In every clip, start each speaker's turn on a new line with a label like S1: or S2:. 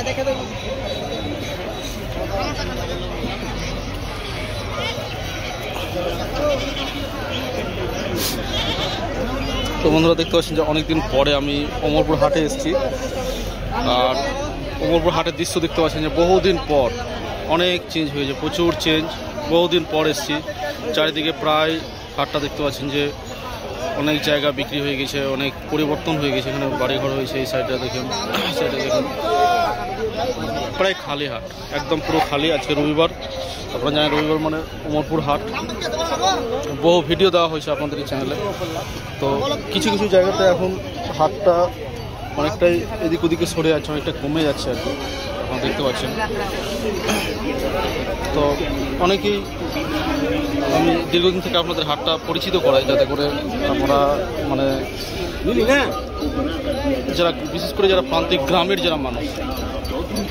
S1: তো বন্ধুরা দেখতে পাচ্ছেন যে অনেকদিন পরে আমি অমরপুর হাটে এসেছি। আর অমরপুর হাটের দৃশ্য দেখতে পাচ্ছেন যে বহুদিন পর অনেক চেঞ্জ হয়েছে, প্রচুর চেঞ্জ। বহুদিন পর এসেছি, চারিদিকে প্রায় হাটটা দেখতে পাচ্ছেন যে অনেক জায়গা বিক্রি হয়ে গেছে, অনেক পরিবর্তন হয়ে গেছে। এখানে বাড়িঘর হয়েছে, এই সাইডটা দেখুন, সাইডে দেখুন প্রায় খালি হাট, একদম পুরো খালি। আজকে রবিবার, আপনারা জানেন রবিবার মানে অমরপুর হাট। বহু ভিডিও দেওয়া হয়েছে আপনাদের এই চ্যানেলে। তো কিছু কিছু জায়গাতে এখন হাটটা অনেকটাই এদিক ওদিকে সরে যাচ্ছে, অনেকটা কমে যাচ্ছে আর কি, আপনারা দেখতে পাচ্ছেন। তো অনেকেই আমি দীর্ঘদিন থেকে আপনাদের হাটটা পরিচিত করাই, যাতে করে আমরা মানে যারা বিশেষ করে যারা প্রান্তিক গ্রামের যারা মানুষ,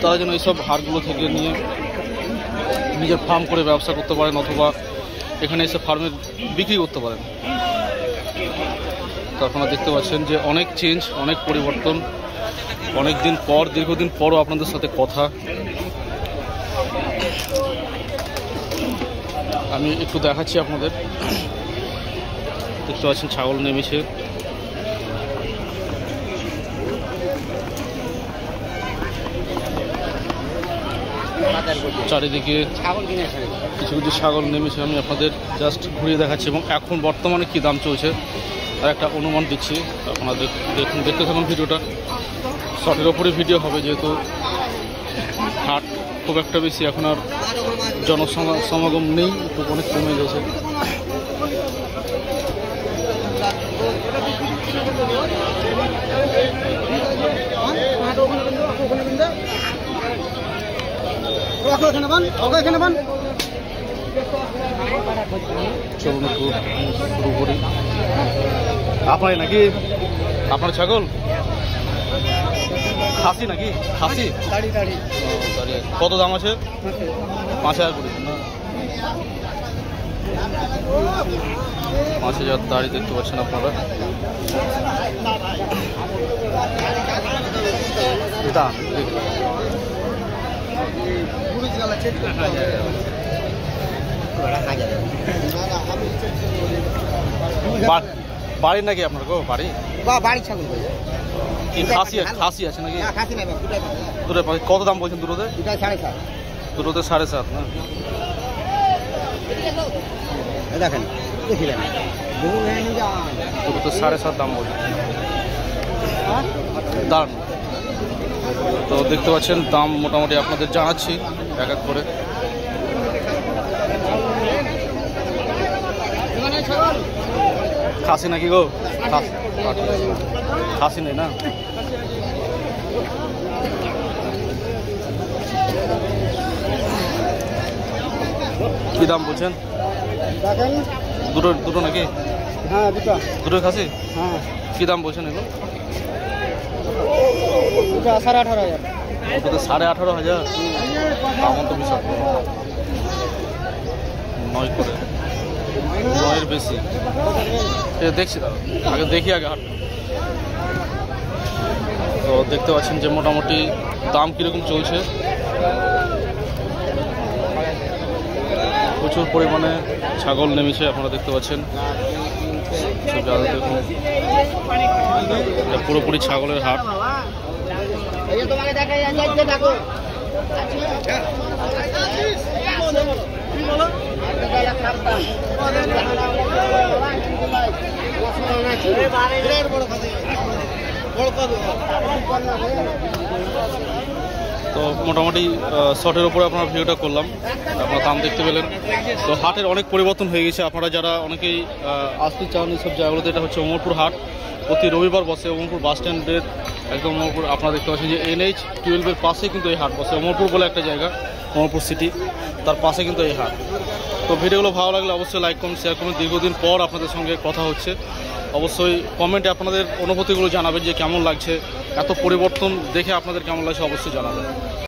S1: তারা যেন এইসব হাটগুলো থেকে নিয়ে নিজের ফার্ম করে ব্যবসা করতে পারেন, অথবা এখানে এসে ফার্মে বিক্রি করতে পারেন। তো আপনারা দেখতে পাচ্ছেন যে অনেক চেঞ্জ, অনেক পরিবর্তন। অনেক দিন পর, দীর্ঘদিন পরও আপনাদের সাথে কথা। আমি একটু দেখাচ্ছি আপনাদের। দেখতে পাচ্ছেন ছাগল নেমেছে। চারিদিকে কিছু কিছু ছাগল নেমেছে, আমি আপনাদের জাস্ট ঘুরিয়ে দেখাচ্ছি এবং এখন বর্তমানে কি দাম চলছে তার একটা অনুমান দিচ্ছি। আপনাদের দেখতে থাকুন ভিডিওটা। শর্টের ওপরে ভিডিও হবে, যেহেতু হাট খুব একটা বেশি এখন আর জনসমাগম নেই, তো অনেক কমে গেছে। চলুন একটু শুরু করি। আপনার নাকি আপনার ছাগল খাসি নাকি? খাসি কত দাম আছে? 5,000 করে। 5,000 দাড়ি দেখতে পাচ্ছেন আপনারা। বাড়ি নাকি আপনার? গো বাড়ি
S2: বাড়ি ছাগল
S1: কি খাসি? খাসি আছে নাকি? দুটো কত দাম বলছেন? দুটোতে
S2: 7.5।
S1: দুটোতে 7.5 না?
S2: দেখেন
S1: দুটোতে 7.5 দাম বলছেন। দাম তো দেখতে পাচ্ছেন, দাম মোটামুটি আপনাদের জানাচ্ছি এক এক করে। খাসি নাকি গো? খাসি নেই না? কি দাম বলছেন? দুটো নাকি?
S2: হ্যাঁ
S1: দুটো খাসি।
S2: হ্যাঁ।
S1: কি দাম বলছেন এগুলো?
S2: 18,500।
S1: ওটাতে 18,500। আমার তো বিশাল 9 করে, 9-এর বেশি। দেখছি আগে, দেখি আগে হাট। তো দেখতে পাচ্ছেন যে মোটামুটি দাম কীরকম চলছে। প্রচুর পরিমাণে ছাগল নেমেছে, আপনারা দেখতে পাচ্ছেন। দেখুন, পুরোপুরি ছাগলের হাট। তো মোটামুটি শর্টের ওপরে আপনার ভিডিওটা করলাম, আপনারা দাম দেখতে পেলেন। তো হাটের অনেক পরিবর্তন হয়ে গেছে। আপনারা যারা অনেকেই আসতে চান এইসব জায়গাগুলোতে, এটা হচ্ছে অমরপুর হাট, প্রতি রবিবার বসে। অমরপুর বাস স্ট্যান্ডের একদম অমরপুর, আপনারা দেখতে পাচ্ছেন যে NH-12-এর পাশে কিন্তু এই হাট বসে। অমরপুর বলে একটা জায়গা, অমরপুর সিটি, তার পাশে কিন্তু এই হাট। তো ভিডিওগুলো ভালো লাগলে অবশ্যই লাইক করুন, শেয়ার করুন। দীর্ঘদিন পর আপনাদের সঙ্গে কথা হচ্ছে। অবশ্যই কমেন্টে আপনাদের অনুভূতিগুলো জানাবেন যে কেমন লাগছে, এত পরিবর্তন দেখে আপনাদের কেমন লাগছে অবশ্যই জানাবেন।